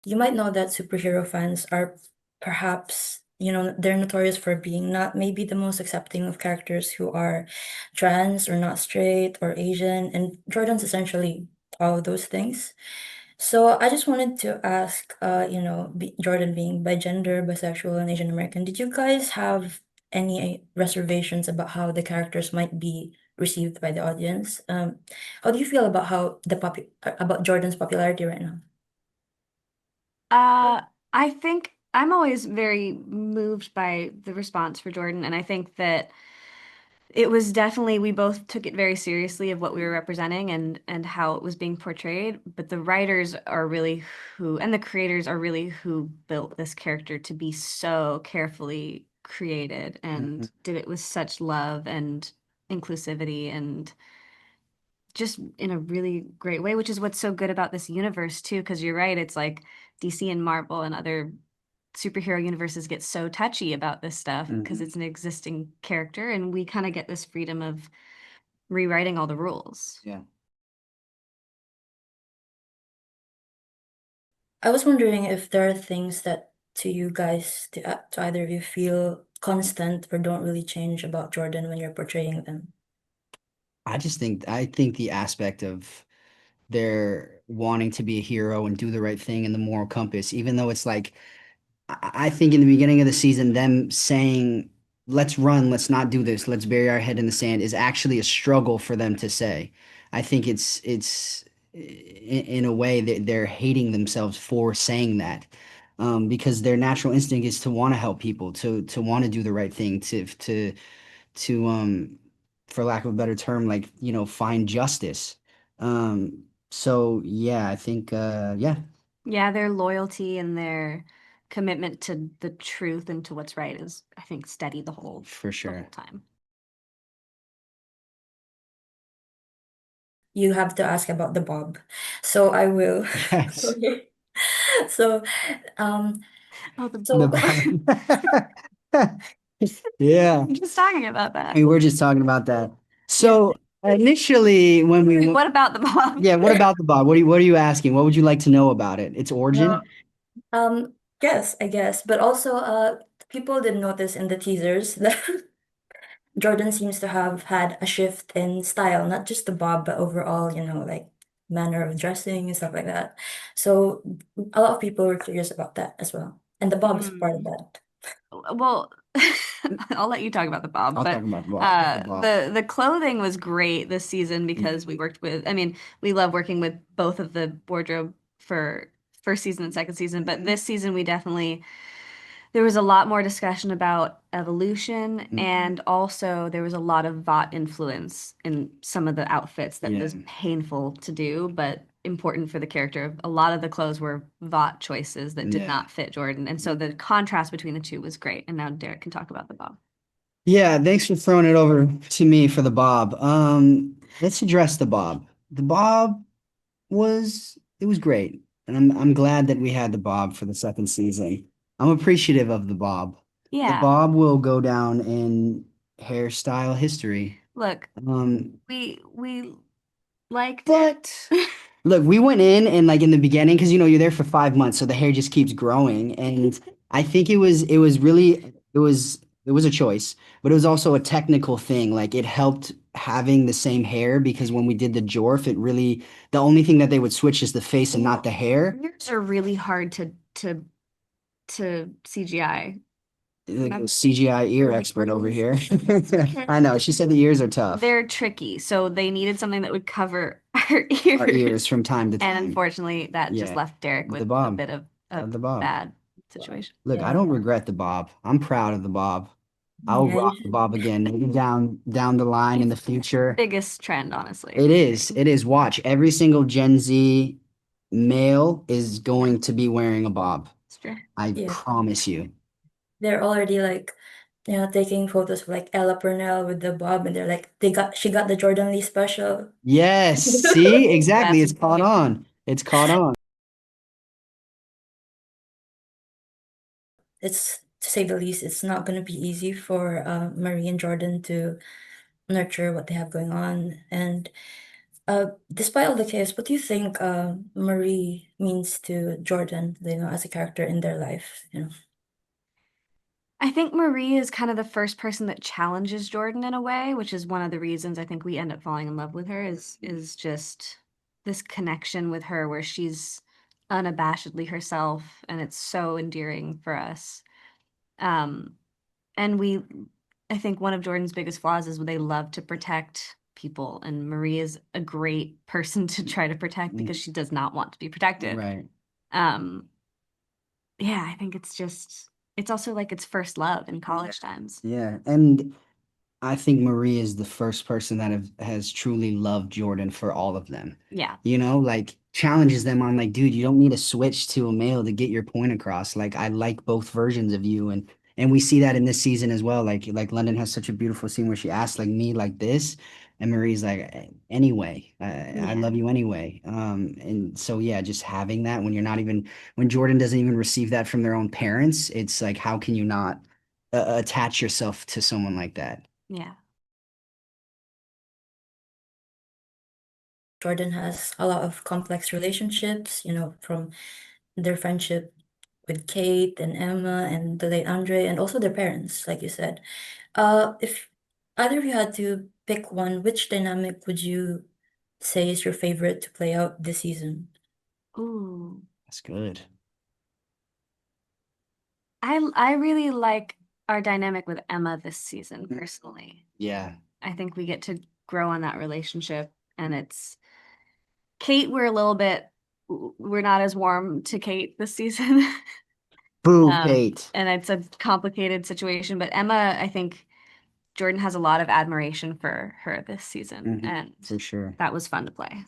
you might know that superhero fans are perhaps, they're notorious for being not maybe the most accepting of characters who are trans or not straight or Asian, and Jordan's essentially all of those things. So I just wanted to ask, Jordan being by gender, bisexual, and Asian American, did you guys have any reservations about how the characters might be received by the audience? How do you feel about about Jordan's popularity right now? Uh, I think I'm always very moved by the response for Jordan, and I think that it was definitely we both took it very seriously of what we were representing and how it was being portrayed. But the writers are really who, and the creators are really who built this character to be so carefully created Mhm. and did it with such love and inclusivity and just in a really great way, which is what's so good about this universe too, because you're right, it's like DC and Marvel and other superhero universes get so touchy about this stuff because Mhm. it's an existing character, and we kind of get this freedom of rewriting all the rules. Yeah. I was wondering if there are things that to you guys, to either of you, feel constant or don't really change about Jordan when you're portraying them. I think the aspect of their wanting to be a hero and do the right thing and the moral compass, even though it's like I think in the beginning of the season, them saying, let's run, let's not do this, let's bury our head in the sand is actually a struggle for them to say. I think it's in a way that they're hating themselves for saying that. Because their natural instinct is to want to help people, to want to do the right thing, to for lack of a better term, like, find justice. So yeah, I think yeah, Yeah, their loyalty and their commitment to the truth and to what's right is, I think, steady for the whole sure. time. You have to ask about the Bob. So I will. Yes. Okay. So, um, Oh, the The so Bob. bottom. Yeah. Just talking about that. We were just talking about that. yeah. So initially when we What about the Bob? yeah, what about the Bob? What are you asking? What would you like to know about it? Its origin? Well, yes, I guess, but also, people did notice in the teasers that Jordan seems to have had a shift in style, not just the bob, but overall, like manner of dressing and stuff like that. So a lot of people were curious about that as well. And the bob is part of Hmm. that. Well, I'll let you talk about the Bob, I'll talk but about the Bob. The Bob. the clothing was great this season because we worked with, I mean, we love working with both of the wardrobe for first season and second season, but this season we definitely there was a lot more discussion about evolution, Mhm. and also there was a lot of Vought influence in some of the outfits that Yeah. was painful to do, but important for the character. A lot of the clothes were Vought choices that did Yeah. not fit Jordan, and so the contrast between the two was great. And now Derek can talk about the Bob. Yeah, thanks for throwing it over to me for the Bob. Let's address the Bob. The Bob it was great. And I'm glad that we had the Bob for the second season. I'm appreciative of the Bob. The Yeah, Bob will go down in hairstyle history. look, Um, we liked. but look, we went in and like in the beginning, because you're there for 5 months, so the hair just keeps growing. And I think it was a choice, but it was also a technical thing. Like it helped having the same hair because when we did the Jorf, the only thing that they would switch is the face and not the hair. Ears are really hard to CGI. Like a CGI ear expert over here. I know. She said the ears are tough. They're tricky, so they needed something that would cover our Our ears ears. from time to And time. unfortunately, that just Yeah. left Derek The with a Bob. bit of a The Bob. bad situation. Look, I Yeah. don't regret the Bob. I'm proud of the Bob. I'll Yeah, you rock the should. Bob again, maybe down the line in the future. Biggest trend, honestly. It is. It is. Watch. Every single Gen Z male is going to be wearing a Bob. It's true. I Yeah. promise you. They're already like, taking photos of like Ella Purnell with the bob, and they're like, she got the Jordan Lee special. Yes. See? Exactly. That's It's caught on. It's caught on. It's to say the least, it's not gonna be easy for Marie and Jordan to nurture what they have going on. And Despite all the chaos, what do you think Marie means to Jordan, as a character in their life? I think Marie is kind of the first person that challenges Jordan in a way, which is one of the reasons I think we end up falling in love with her is just this connection with her where she's unabashedly herself and it's so endearing for us. Um, and I think one of Jordan's biggest flaws is they love to protect people, and Marie is a great person to try to protect because she does not want to be protected. Right. Um, yeah, I think it's also like its first love in college times. Yeah. And I think Marie is the first person that has truly loved Jordan for all of them. Yeah. Like challenges them on like, dude, you don't need to switch to a male to get your point across. Like I like both versions of you, and we see that in this season as well. Like London has such a beautiful scene where she asks like me like this, and Marie's like, anyway, I love you anyway. And so yeah, just having that when Jordan doesn't even receive that from their own parents, it's like, how can you not attach yourself to someone like that? Yeah. Jordan has a lot of complex relationships, from their friendship with Kate and Emma and the late Andre and also their parents, like you said. If either of you had to pick one, which dynamic would you say is your favorite to play out this season? Ooh. That's good. I really like our dynamic with Emma this season, personally. Yeah. I think we get to grow on that relationship, and it's Kate, we're not as warm to Kate this season. Boo, Kate. And it's a complicated situation, but Emma, I think Jordan has a lot of admiration for her this season, and For sure. that was fun to play.